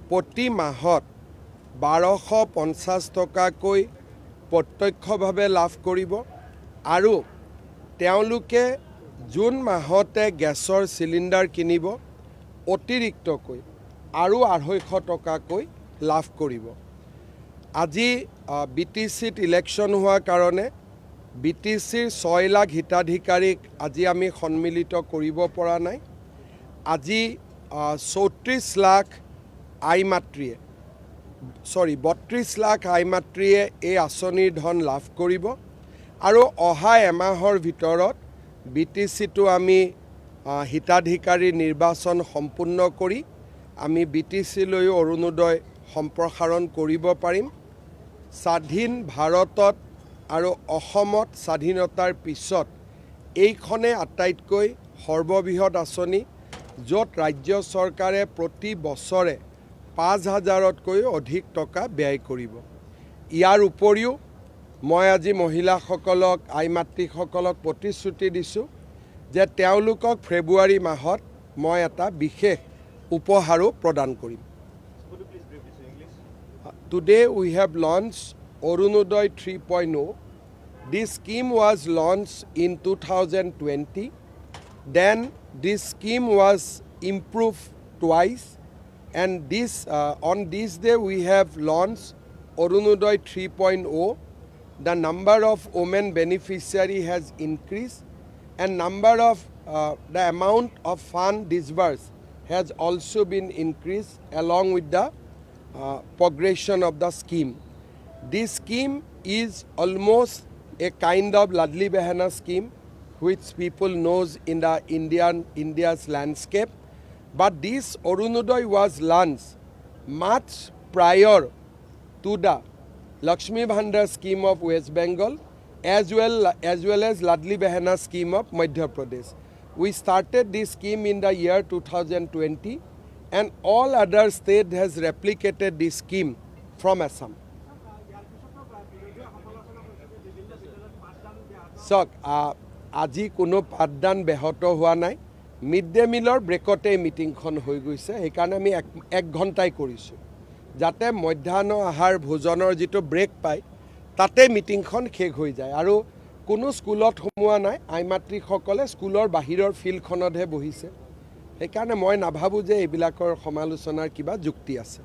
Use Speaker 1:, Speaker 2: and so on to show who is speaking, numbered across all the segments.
Speaker 1: প্ৰতি মাহত 1250 টকাকৈ প্ৰত্যক্ষভাৱে লাভ কৰিব আৰু তেওঁলোকে জুন মাহতে গেছৰ চিলিণ্ডাৰ কিনিব অতিৰিক্তকৈ আৰু 250 টকাকৈ লাভ কৰিব। আজি BTCত ইলেকশ্যন হোৱাৰ কাৰণে BTCৰ 6 লাখ হিতাধিকাৰীক আজি আমি সন্মিলিত কৰিব পৰা নাই। আজি 34 লাখ আইমাতৃয়ে 32 লাখ আইমাতৃয়ে এই আঁচনিৰ ধন লাভ কৰিব আৰু অহা এমাহৰ ভিতৰত BTCটো আমি হিতাধিকাৰী নিৰ্বাচন সম্পূৰ্ণ কৰি আমি BTCলৈ অৰুণোদয় সম্প্ৰসাৰণ কৰিব পাৰিম। স্বাধীন ভাৰতত আৰু অসমত স্বাধীনতাৰ পিছত এইখনে আটাইতকৈ সৰ্ববৃহৎ আঁচনি য'ত ৰাজ্য চৰকাৰে প্ৰতি বছৰে 5000তকৈও অধিক টকা ব্যয় কৰিব। ইয়াৰ উপৰিও মই আজি মহিলাসকলক আইমাতৃসকলক প্ৰতিশ্ৰুতি দিছোঁ যে তেওঁলোকক ফেব্ৰুৱাৰী মাহত মই এটা বিশেষ উপহাৰো প্ৰদান কৰিম। Today we have launched Arunodaya 3.0. This scheme was launched in 2020. Then this scheme was improved twice, and on this day we have launched Arunodaya 3.0. The number of women beneficiary has increased, and the amount of fund disbursed has also been increased along with the progression of the scheme. This scheme is almost a kind of Ladli Behana scheme which people knows in the India's landscape. But this Arunodaya was launched much prior to the Lakshmi Bhandar scheme of West Bengal as well as Ladli Behana scheme of Madhya Pradesh. We started this scheme in the year 2020 and all other states has replicated this scheme from Assam. So, আজি কোনো পাঠদান ব্যাহত হোৱা নাই। Mid day মিলৰ ব্ৰেকতে মিটিংখন হৈ গৈছে, সেইকাৰণে আমি 1 ঘণ্টাই কৰিছোঁ যাতে মধ্যাহ্ন আহাৰ ভোজনৰ যিটো ব্ৰেক পায় তাতে মিটিংখন শেষ হৈ যায় আৰু কোনো স্কুলত সোমোৱা নাই। আইমাতৃসকলে স্কুলৰ বাহিৰৰ ফিল্ডখনতহে বহিছে। সেইকাৰণে মই নাভাবোঁ যে এইবিলাকৰ সমালোচনাৰ কিবা যুক্তি আছে।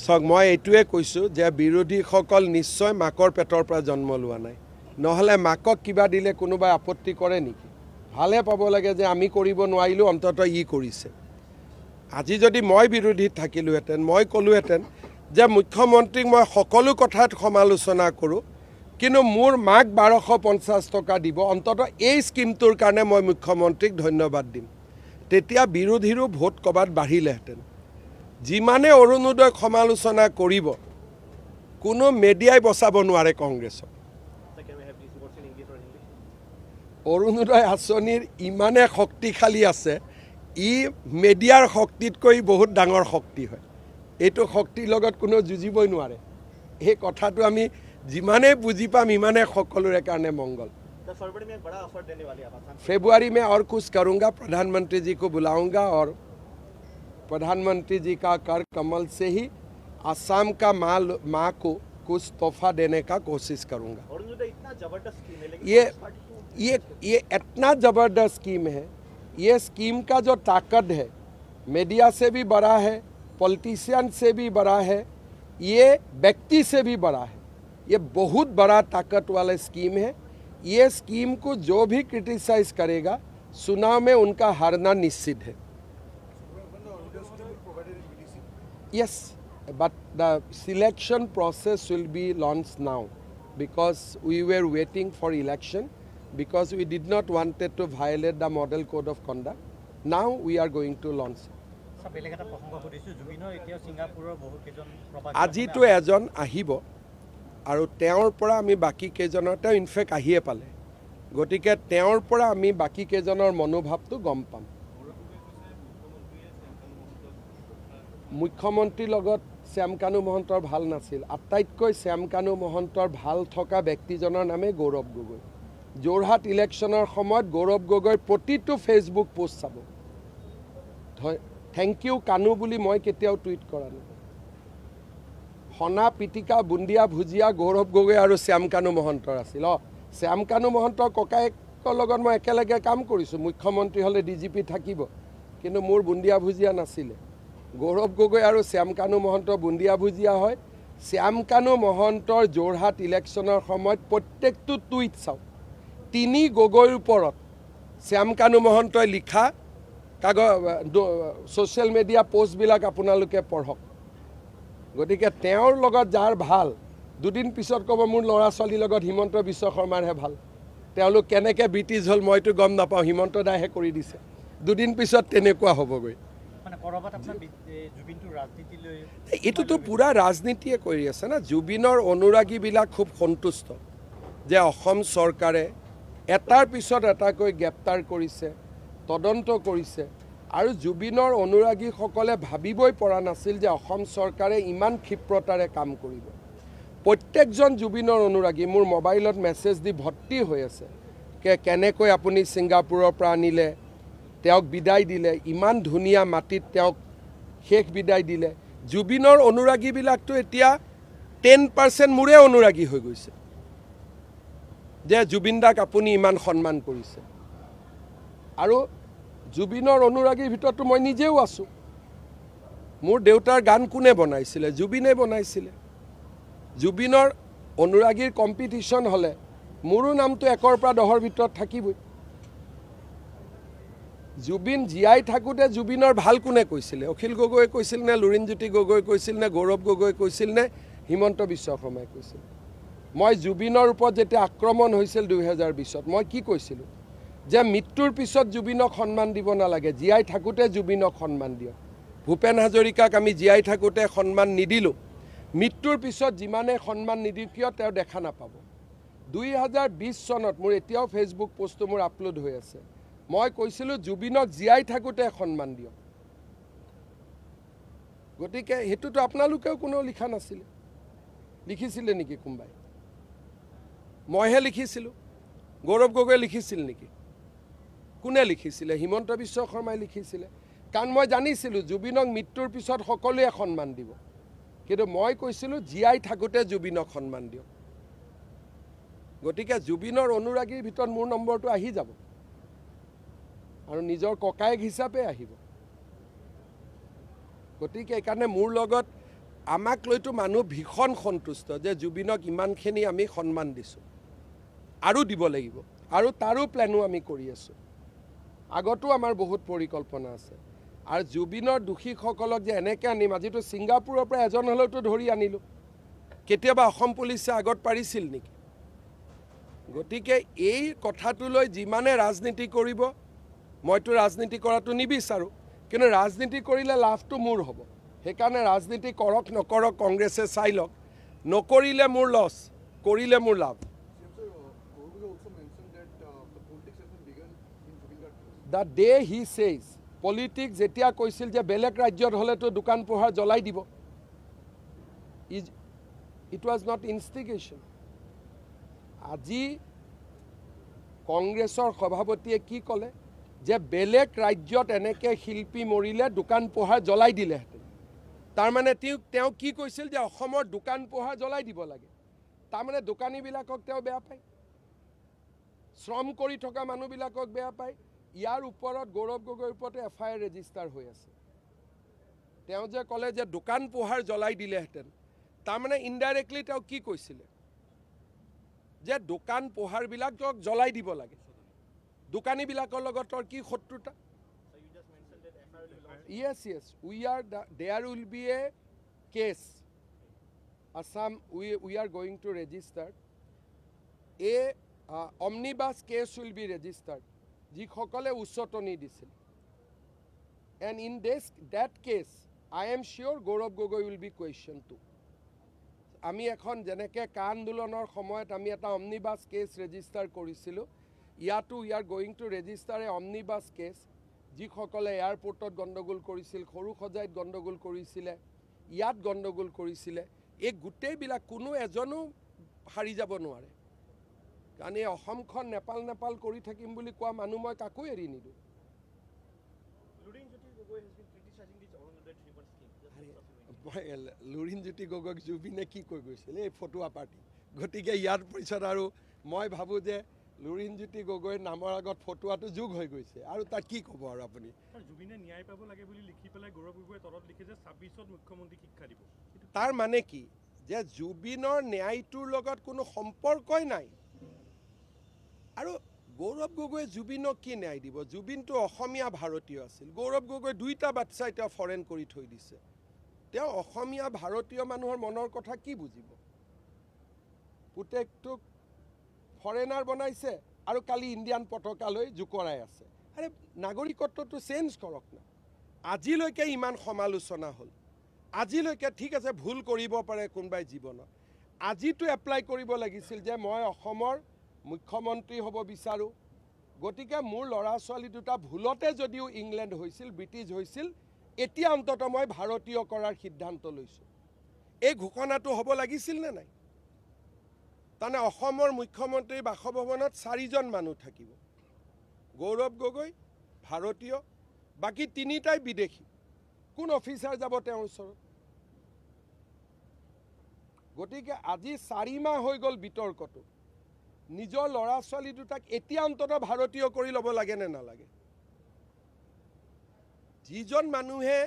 Speaker 1: চাওক, মই এইটোৱে কৈছোঁ যে বিৰোধীসকল নিশ্চয় মাকৰ পেটৰ পৰা জন্ম লোৱা নাই, নহ'লে মাকক কিবা দিলে কোনোবাই আপত্তি কৰে নেকি? ভালে পাব লাগে যে আমি কৰিব নোৱাৰিলোঁ অন্ততঃ ই কৰিছে। আজি যদি মই বিৰোধীত থাকিলোহেঁতেন মই ক'লোহেঁতেন যে মুখ্যমন্ত্ৰীক মই সকলো কথাত সমালোচনা কৰোঁ, কিন্তু মোৰ মাক 1250 টকা দিব অন্ততঃ এই স্কিমটোৰ কাৰণে মই মুখ্যমন্ত্ৰীক ধন্যবাদ দিম। তেতিয়া বিৰোধীৰো ভোট ক'ৰবাত বাঢ়িলেহেঁতেন। যিমানে অৰুণোদয়ক সমালোচনা কৰিব কোনো মেডিয়াই বচাব নোৱাৰে কংগ্ৰেছক। অৰুণোদয় আঁচনিৰ ইমানে শক্তিশালী আছে, ই মেডিয়াৰ শক্তিতকৈ বহুত ডাঙৰ শক্তি হয়। এইটো শক্তিৰ লগত কোনো যুঁজিবই নোৱাৰে। এই কথাটো আমি जिमाने बुझी पाम इमाने सकलोरे कारणे मंगल। फरवरी में और कुछ करूँगा, प्रधानमंत्री जी को बुलाऊंगा और प्रधानमंत्री जी का कर कमल से ही आसाम का माँ को कुछ तोहफा देने का कोशिश करूँगा। इतना जबरदस्त स्कीम है, ये इतना जबरदस्त स्कीम है। ये स्कीम का जो ताकत है मीडिया से भी बड़ा है, पॉलिटिशियन से भी बड़ा है, ये व्यक्ति से भी बड़ा है। ये बहुत बड़ा ताकत वाला स्कीम है। ये स्कीम को जो भी क्रिटिसाइज करेगा चुनाव में उनका हारना निश्चित है। Yes, but the selection process will be launched now because we were waiting for election because we did not wanted to violate the model code of conduct. Now we are going to launch. আজি তো এজন আহিব আৰু তেওঁৰ পৰা আমি বাকি কেজনৰ তেওঁ ইনফেক্ট আহিয়ে পালে, গতিকে তেওঁৰ পৰা আমি বাকি কেজনৰ মনোভাৱটো গম পাম। মুখ্যমন্ত্ৰীৰ লগত শ্যামকানু মহন্তৰ ভাল নাছিল, আটাইতকৈ শ্যামকানু মহন্তৰ ভাল থকা ব্যক্তিজনৰ নামে গৌৰৱ গগৈ। যোৰহাট ইলেকশ্যনৰ সময়ত গৌৰৱ গগৈৰ প্ৰতিটো ফেচবুক পোষ্ট চাব, থেংক ইউ কানু বুলি মই কেতিয়াও টুইট কৰা নাই সনা পিটিকা বুন্দিয়া ভুজিয়া গৌৰৱ গগৈ আৰু শ্যাম কানু মহন্তৰ আছিল শ্যাম কানু মহন্তৰ ককায়েকৰ লগত মই একেলগে কাম কৰিছোঁ মুখ্যমন্ত্ৰী হ'লে DGP থাকিব কিন্তু মোৰ বুন্দিয়া ভুজিয়া নাছিলে গৌৰৱ গগৈ আৰু শ্যাম কানু মহন্ত বুন্দিয়া ভুজিয়া হয় শ্যাম কানু মহন্তৰ যোৰহাট ইলেকশ্যনৰ সময়ত প্ৰত্যেকটো টুইট চাওক তিনি গগৈৰ ওপৰত শ্যাম কানু মহন্তই লিখা ছ'চিয়েল মিডিয়া পোষ্টবিলাক আপোনালোকে পঢ়ক গতিকে তেওঁৰ লগত যাৰ ভাল দুদিন পিছত ক'ব মোৰ ল'ৰা ছোৱালীৰ লগত হিমন্ত বিশ্ব শৰ্মাৰহে ভাল তেওঁলোক কেনেকৈ ব্ৰিটিছ হ'ল মইতো গম নাপাওঁ হিমন্ত দাহে কৰি দিছে দুদিন পিছত তেনেকুৱা হ'বগৈ এইটোতো পূৰা ৰাজনীতিয়ে কৰি আছে না জুবিনৰ অনুৰাগীবিলাক খুব সন্তুষ্ট যে অসম চৰকাৰে এটাৰ পিছত এটাকৈ গ্ৰেপ্তাৰ কৰিছে তদন্ত কৰিছে আৰু জুবিনৰ অনুৰাগীসকলে ভাবিবই পৰা নাছিল যে অসম চৰকাৰে ইমান ক্ষিপ্ৰতাৰে কাম কৰিব প্ৰত্যেকজন জুবিনৰ অনুৰাগী মোৰ মোবাইলত মেছেজ দি ভৰ্তি হৈ আছে কেনেকৈ আপুনি ছিংগাপুৰৰ পৰা আনিলে তেওঁক বিদায় দিলে ইমান ধুনীয়া মাটিত তেওঁক শেষ বিদায় দিলে জুবিনৰ অনুৰাগীবিলাকতো এতিয়া 10% মোৰে অনুৰাগী হৈ গৈছে যে জুবিন দাক আপুনি ইমান সন্মান কৰিছে আৰু জুবিনৰ অনুৰাগীৰ ভিতৰতো মই নিজেও আছোঁ মোৰ দেউতাৰ গান কোনে বনাইছিলে জুবিনে বনাইছিলে জুবিনৰ অনুৰাগীৰ কম্পিটিশ্যন হ'লে মোৰো নামটো 1ৰ পৰা 10ৰ ভিতৰত থাকিবই জুবিন জীয়াই থাকোঁতে জুবিনৰ ভাল কোনে কৈছিলে অখিল গগৈয়ে কৈছিল নে লুৰিণজ্যোতি গগৈ কৈছিল নে গৌৰৱ গগৈ কৈছিল নে হিমন্ত বিশ্ব শৰ্মাই কৈছিল মই জুবিনৰ ওপৰত যেতিয়া আক্ৰমণ হৈছিল 2020ত মই কি কৈছিলোঁ যে মৃত্যুৰ পিছত জুবিনক সন্মান দিব নালাগে জীয়াই থাকোঁতে জুবিনক সন্মান দিয়ক ভূপেন হাজৰিকাক আমি জীয়াই থাকোঁতে সন্মান নিদিলোঁ মৃত্যুৰ পিছত যিমানে সন্মান নিদিওঁ কিয় তেওঁ দেখা নাপাব 2020 চনত মোৰ এতিয়াও ফেচবুক পোষ্টটো মোৰ আপলোড হৈ আছে মই কৈছিলোঁ জুবিনক জীয়াই থাকোঁতে সন্মান দিয়ক গতিকে হেতুটো আপোনালোকেও কোনো লিখা নাছিলে লিখিছিলে নেকি কোনবাই মইহে লিখিছিলোঁ গৌৰৱ গগৈ লিখিছিল নেকি কোনে লিখিছিলে হিমন্ত বিশ্ব শৰ্মাই লিখিছিলে কাৰণ মই জানিছিলোঁ জুবিনক মৃত্যুৰ পিছত সকলোৱে সন্মান দিব কিন্তু মই কৈছিলোঁ জীয়াই থাকোঁতে জুবিনক সন্মান দিয়ক গতিকে জুবিনৰ অনুৰাগীৰ ভিতৰত মোৰ নম্বৰটো আহি যাব আৰু নিজৰ ককায়েক হিচাপে আহিব গতিকে এইকাৰণে মোৰ লগত আমাক লৈতো মানুহ ভীষণ সন্তুষ্ট যে জুবিনক ইমানখিনি আমি সন্মান দিছোঁ আৰু দিব লাগিব আৰু তাৰো প্লেনো আমি কৰি আছোঁ আগতো আমাৰ বহুত পৰিকল্পনা আছে আৰু জুবিনৰ দোষীসকলক যে এনেকৈ আনিম আজিতো ছিংগাপুৰৰ পৰা এজন হ'লেওতো ধৰি আনিলোঁ কেতিয়াবা অসম পুলিচে আগত পাৰিছিল নেকি গতিকে এই কথাটোলৈ যিমানে ৰাজনীতি কৰিব মইতো ৰাজনীতি কৰাটো নিবিচাৰোঁ কিন্তু ৰাজনীতি কৰিলে লাভটো মোৰ হ'ব সেইকাৰণে ৰাজনীতি কৰক নকৰক কংগ্ৰেছে চাই লওক নকৰিলে মোৰ লছ কৰিলে মোৰ লাভ The day he says, politics যেতিয়া কৈছিল যে বেলেগ ৰাজ্যত হ'লেতো দোকান পোহাৰ জ্বলাই দিব it was not instigation আজি কংগ্ৰেছৰ সভাপতিয়ে কি ক'লে যে বেলেগ ৰাজ্যত এনেকৈ শিল্পী মৰিলে দোকান পোহাৰ জ্বলাই দিলেহেঁতেন তাৰমানে তেওঁ কি কৈছিল যে অসমৰ দোকান পোহাৰ জ্বলাই দিব লাগে তাৰমানে দোকানীবিলাকক তেওঁ বেয়া পায় শ্ৰম কৰি থকা মানুহবিলাকক বেয়া পায় ইয়াৰ ওপৰত গৌৰৱ গগৈৰ ওপৰতে FIR ৰেজিষ্টাৰ হৈ আছে তেওঁ যে ক'লে যে দোকান পোহাৰ জ্বলাই দিলেহেঁতেন তাৰমানে ইনডাইৰেক্টলি তেওঁ কি কৈছিলে যে দোকান পোহাৰবিলাকক জ্বলাই দিব লাগে দোকানীবিলাকৰ লগত কি শত্ৰুতা yes there will be a case Assam we are going to register a omnibus case will be registered যিসকলে উচ্চতনি দিছিল and in that case I am sure Gaurav Gogoi will be questioned too আমি এখন যেনেকৈ কা আন্দোলনৰ সময়ত আমি এটা অমনিবাস কেছ ৰেজিষ্টাৰ কৰিছিলোঁ ইয়াতো we are going to register a omnibus case যিসকলে এয়াৰপোৰ্টত গণ্ডগোল কৰিছিল সৰু সজাইত গণ্ডগোল কৰিছিলে ইয়াত গণ্ডগোল কৰিছিলে এই গোটেইবিলাক কোনো এজনো হাৰি যাব নোৱাৰে কাৰণ এই অসমখন নেপাল কৰি থাকিম বুলি কোৱা মানুহ মই কাকো এৰি নিদিওঁ লুৰিণজ্যোতি গগৈক জুবিনে কি কৈ গৈছিল এই ফটুৱা পাৰ্টি গতিকে ইয়াৰ পিছত আৰু মই ভাবোঁ যে লুৰিণজ্যোতি গগৈৰ নামৰ আগত ফটুৱাটো যোগ হৈ গৈছে আৰু তাত কি ক'ব আৰু আপুনি
Speaker 2: জুবিনে ন্যায় পাব লাগে বুলি লিখি পেলাই গৌৰৱ গগৈয়ে তলত লিখে যে 26ত মুখ্যমন্ত্ৰীক শিক্ষা দিব
Speaker 1: তাৰ মানে কি যে জুবিনৰ ন্যায়টোৰ লগত কোনো সম্পৰ্কই নাই আৰু গৌৰৱ গগৈয়ে জুবিনক কি ন্যায় দিব জুবিনটো অসমীয়া ভাৰতীয় আছিল গৌৰৱ গগৈ দুইটা বাচ্চা এতিয়া ফৰেন কৰি থৈ দিছে তেওঁ অসমীয়া ভাৰতীয় মানুহৰ মনৰ কথা কি বুজিব পুতেকটোক ফৰেনাৰ বনাইছে আৰু কালি ইণ্ডিয়ান পতাকালৈ জোকৰাই আছে আৰে নাগৰিকত্বটো চেঞ্জ কৰক না আজিলৈকে ইমান সমালোচনা হ'ল আজিলৈকে ঠিক আছে ভুল কৰিব পাৰে কোনোবাই জীৱনত আজিতো এপ্লাই কৰিব লাগিছিল যে মই অসমৰ মুখ্যমন্ত্ৰী হ'ব বিচাৰোঁ গতিকে মোৰ ল'ৰা ছোৱালী দুটা ভুলতে যদিও ইংলেণ্ড হৈছিল ব্ৰিটিছ হৈছিল এতিয়া অন্ততঃ মই ভাৰতীয় কৰাৰ সিদ্ধান্ত লৈছোঁ এই ঘোষণাটো হ'ব লাগিছিল নে নাই তাৰমানে অসমৰ মুখ্যমন্ত্ৰীৰ বাসভৱনত 4জন মানুহ থাকিব গৌৰৱ গগৈ ভাৰতীয় বাকী 3টাই বিদেশী কোন অফিচাৰ যাব তেওঁৰ ওচৰত গতিকে আজি 4 মাহ হৈ গ'ল বিতৰ্কটো নিজৰ ল'ৰা ছোৱালী দুটাক এতিয়া অন্ততঃ ভাৰতীয় কৰি ল'ব লাগে নে নালাগে যিজন মানুহে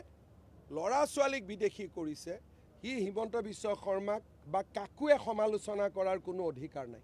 Speaker 1: ল'ৰা ছোৱালীক বিদেশী কৰিছে সি হিমন্ত বিশ্ব শৰ্মাক বা কাকোৱে সমালোচনা কৰাৰ কোনো অধিকাৰ নাই